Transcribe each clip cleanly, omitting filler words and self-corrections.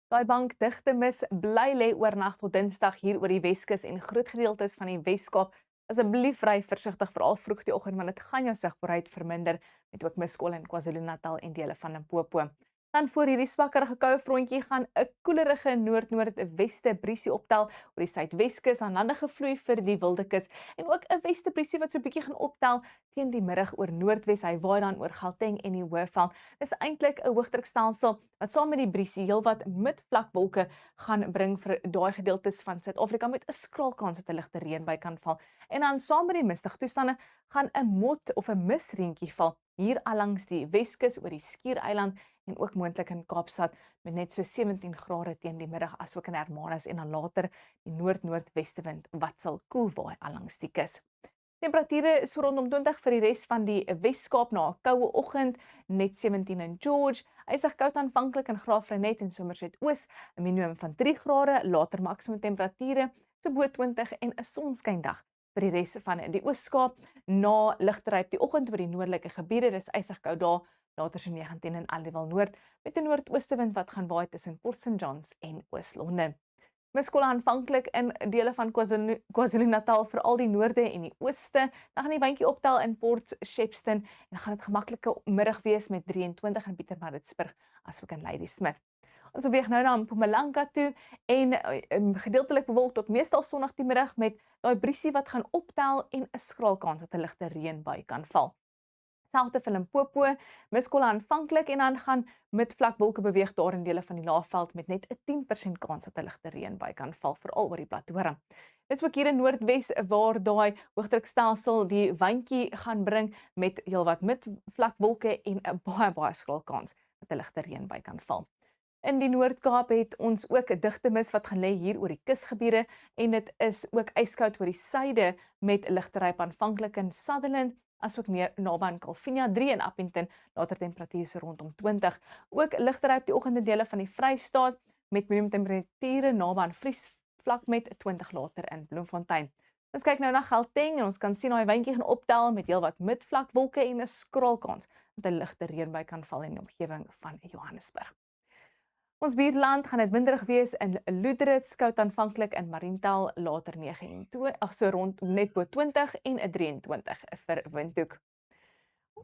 Daai bankdigte mis bly lê oornag tot Dinsdag hier oor die Weskus en groot gedeeltes van die Weskaap. Asseblief ry versigtig veral vroeg die oggend want dit gaan jou sigbaarheid verminder met ook miskolle in KwaZulu-Natal en dele van Limpopo. Dan voor hierdie swakkerige koue frontjie gaan 'n koelerige noord-noordweste briesie optel oor die suidweskus aan lande gevloei vir die Wildekus en ook 'n weste briesie wat so 'n bietjie gaan optel teen die middag oor Noordwes. Hy waai dan oor Gauteng en die Hoëveld. Dis eintlik 'n hoëdrukstelsel wat saam met die briesie heelwat midvlakwolke gaan bring vir daai gedeeltes van Suid-Afrika met 'n skraal kans dat 'n ligte reënbui kan val. En dan saam met die mistige toestande gaan 'n mot of 'n misreentjie val hier allangs die Weskus oor die Skiereiland en ook moontlik in Kaapstad met net so 17 grade teen die middag asook in Hermanus en dan later die noord-noordwestewind wat sal koel waai allangs die kus. Temperature is so rondom 20 vir die res van die Weskaap na 'n koue oggend, net 17 in George, ysig koud aanvanklik in Graafrenet en Somerset Oos, 'n minimum van 3 grade, later maksimum temperature so bo 20 en 'n sonskyndag vir die res van die Oos-Kaap na ligtery op die oggend oor die noordelike gebiede, dis ysig koud daar, later so 19 in Aliwal Noord met 'n noordoostewind wat gaan waai tussen Port St Johns en Oos-London. Miskolle aanvanklik in dele van KwaZulu-Natal, veral die noorde en die ooste. Dan gaan die windjie optel in Port Shepstone en dan gaan dit gemaklike middag wees met 23 in Pietermaritzburg asook in Ladysmith. Ons beweeg nou na Mpumalanga toe en gedeeltelik bewolk tot meestal sonnig die middag met daai briesie wat gaan optel en 'n skraal kans dat 'n ligte reënbui kan val. Selfde vir Limpopo, miskolle aanvanklik en dan gaan midvlakwolke beweeg daar in dele van die Laagveld met net 'n 10% kans dat 'n ligte reënbui kan val veral oor die platore. Dit is ook hier in Noordwes waar daai hoëdrukstelsel die windjie gaan bring met heelwat midvlakwolke en 'n baie skraal kans dat 'n ligte reënbui kan val. In die Noord-Kaap het ons ook 'n digte mis wat gaan lê hier oor die kusgebiede en dit is ook yskoud oor die suide met ligteryp aanvanklik in Sutherland asook meer naby aan Calvinia 3 in Appington, later temperature so rondom 20. Ook ligteryp die oggend in dele van die Vrystaat met minimum temperature naby aan vriesvlak met 20 later in Bloemfontein. Ons kyk nou na Gauteng en ons kan sien daai windjie gaan optel met heelwat midvlakwolke en 'n skraal kans dat 'n ligte reënbui kan val in die omgewing van Johannesburg. Ons buurland gaan dit winderig wees in Loederitz, koud aanvanklik in Mariental, later 29, so rond net bo 20 en 'n 23 vir Windhoek.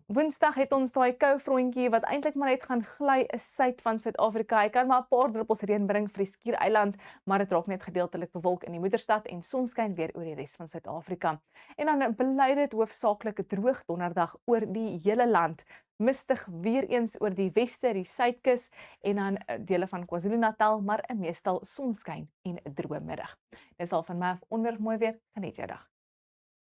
Woensdag het ons daai koue frontjie wat eintlik maar net gaan gly suid van Suid-Afrika. Hy kan maar 'n paar druppels reën bring vir die Skiereiland, maar dit raak net gedeeltelik bewolk in die moederstad en sonskyn weer oor die res van Suid-Afrika. En dan bly dit hoofsaaklik droog donderdag oor die hele land. Mistig weer eens oor die weste, die suidkus en dan dele van KwaZulu-Natal, maar 'n meestal sonskyn en 'n droë middag. Dis al van my onweer mooi weer. Geniet jou dag.